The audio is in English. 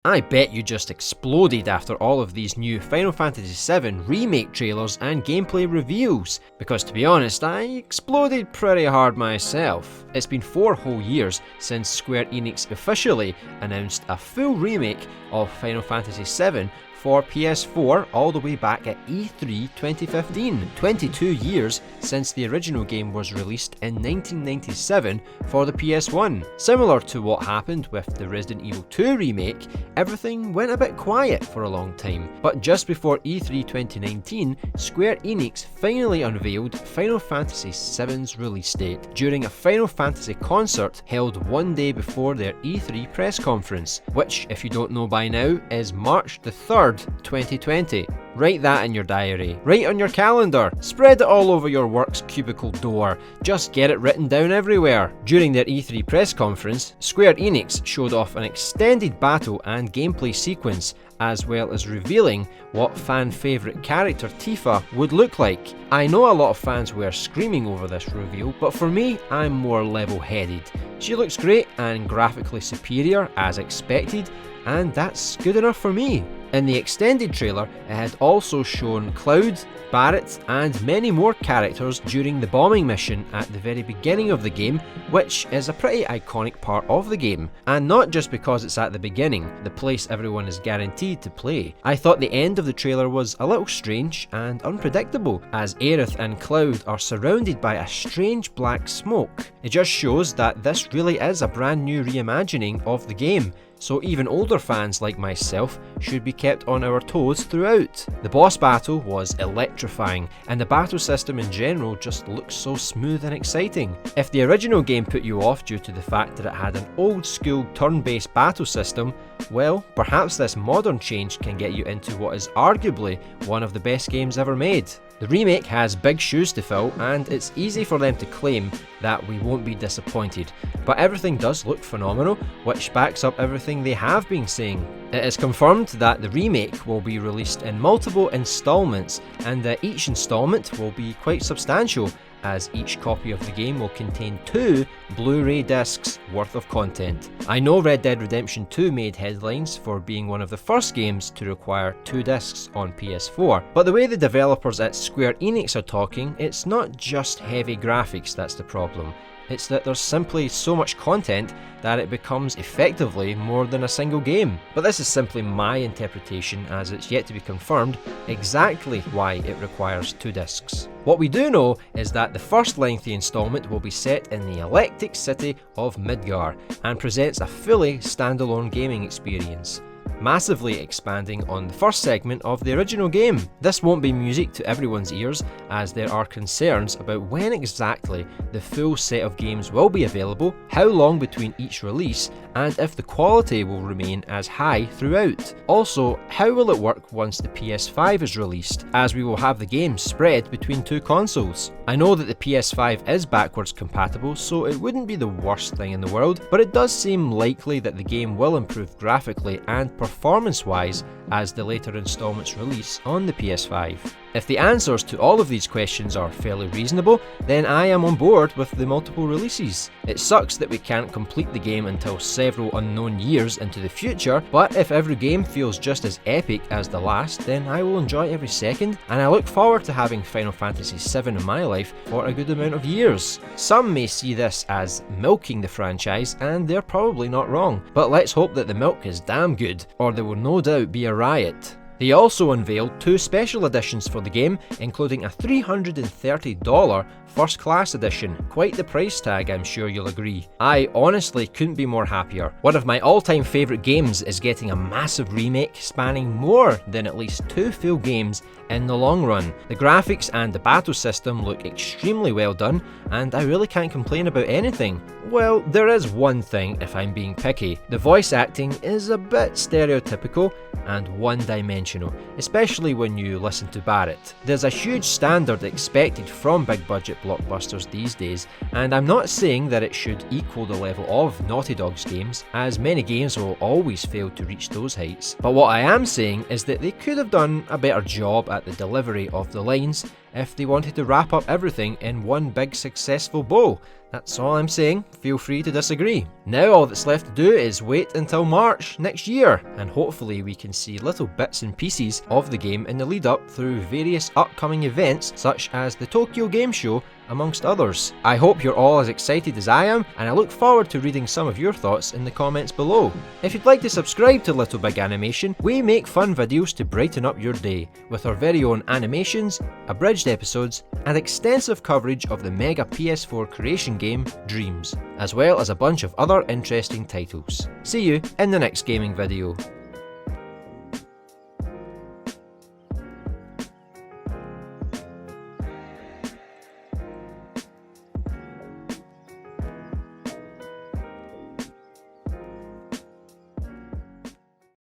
I bet you just exploded after all of these new Final Fantasy VII Remake trailers and gameplay reveals, because to be honest, I exploded pretty hard myself. It's been 4 whole years since Square Enix officially announced a full remake of Final Fantasy VII for PS4 all the way back at E3 2015. 22 years since the original game was released in 1997 for the PS1. Similar to what happened with the Resident Evil 2 remake, everything went a bit quiet for a long time. But just before E3 2019, Square Enix finally unveiled Final Fantasy VII's release date during a Final Fantasy concert held one day before their E3 press conference, which, if you don't know by now, is March the 3rd, 2020. Write that in your diary, write on your calendar, spread it all over your work's cubicle door, just get it written down everywhere. During their E3 press conference, Square Enix showed off an extended battle and gameplay sequence, as well as revealing what fan favourite character Tifa would look like. I know a lot of fans were screaming over this reveal, but for me, I'm more level-headed. She looks great and graphically superior as expected, and that's good enough for me. In the extended trailer, it had also shown Cloud, Barret, and many more characters during the bombing mission at the very beginning of the game, which is a pretty iconic part of the game. And not just because it's at the beginning, the place everyone is guaranteed to play. I thought the end of the trailer was a little strange and unpredictable, as Aerith and Cloud are surrounded by a strange black smoke. It just shows that this really is a brand new reimagining of the game, so even older fans like myself should be kept on our toes throughout. The boss battle was electrifying, and the battle system in general just looks so smooth and exciting. If the original game put you off due to the fact that it had an old school turn-based battle system, well, perhaps this modern change can get you into what is arguably one of the best games ever made. The remake has big shoes to fill, and it's easy for them to claim that we won't be disappointed, but everything does look phenomenal, which backs up everything they have been saying. It is confirmed that the remake will be released in multiple installments, and that each installment will be quite substantial, as each copy of the game will contain 2 Blu-ray discs worth of content. I know Red Dead Redemption 2 made headlines for being one of the first games to require 2 discs on PS4, but the way the developers at Square Enix are talking, it's not just heavy graphics that's the problem. It's that there's simply so much content that it becomes effectively more than a single game. But this is simply my interpretation, as it's yet to be confirmed exactly why it requires 2 discs. What we do know is that the first lengthy installment will be set in the eclectic city of Midgar and presents a fully standalone gaming experience, massively expanding on the first segment of the original game. This won't be music to everyone's ears, as there are concerns about when exactly the full set of games will be available, how long between each release, and if the quality will remain as high throughout. Also, how will it work once the PS5 is released, as we will have the games spread between 2 consoles. I know that the PS5 is backwards compatible, so it wouldn't be the worst thing in the world, but it does seem likely that the game will improve graphically and performance-wise as the later installments release on the PS5. If the answers to all of these questions are fairly reasonable, then I am on board with the multiple releases. It sucks that we can't complete the game until several unknown years into the future, but if every game feels just as epic as the last, then I will enjoy every second, and I look forward to having Final Fantasy VII in my life for a good amount of years. Some may see this as milking the franchise, and they're probably not wrong, but let's hope that the milk is damn good, or there will no doubt be a riot. They also unveiled 2 special editions for the game, including a $330 First Class Edition. Quite the price tag, I'm sure you'll agree. I honestly couldn't be more happier. One of my all-time favourite games is getting a massive remake spanning more than at least 2 full games in the long run. The graphics and the battle system look extremely well done, and I really can't complain about anything. Well, there is one thing if I'm being picky. The voice acting is a bit stereotypical and one-dimensional, especially when you listen to Barret. There's a huge standard expected from big budget blockbusters these days, and I'm not saying that it should equal the level of Naughty Dog's games, as many games will always fail to reach those heights. But what I am saying is that they could have done a better job at the delivery of the lines if they wanted to wrap up everything in one big successful bow. That's all I'm saying, feel free to disagree. Now all that's left to do is wait until March next year, and hopefully we can see little bits and pieces of the game in the lead up through various upcoming events such as the Tokyo Game Show, amongst others. I hope you're all as excited as I am, and I look forward to reading some of your thoughts in the comments below. If you'd like to subscribe to Little Big Animation, we make fun videos to brighten up your day, with our very own animations, abridged episodes, and extensive coverage of the mega PS4 creation game Dreams, as well as a bunch of other interesting titles. See you in the next gaming video.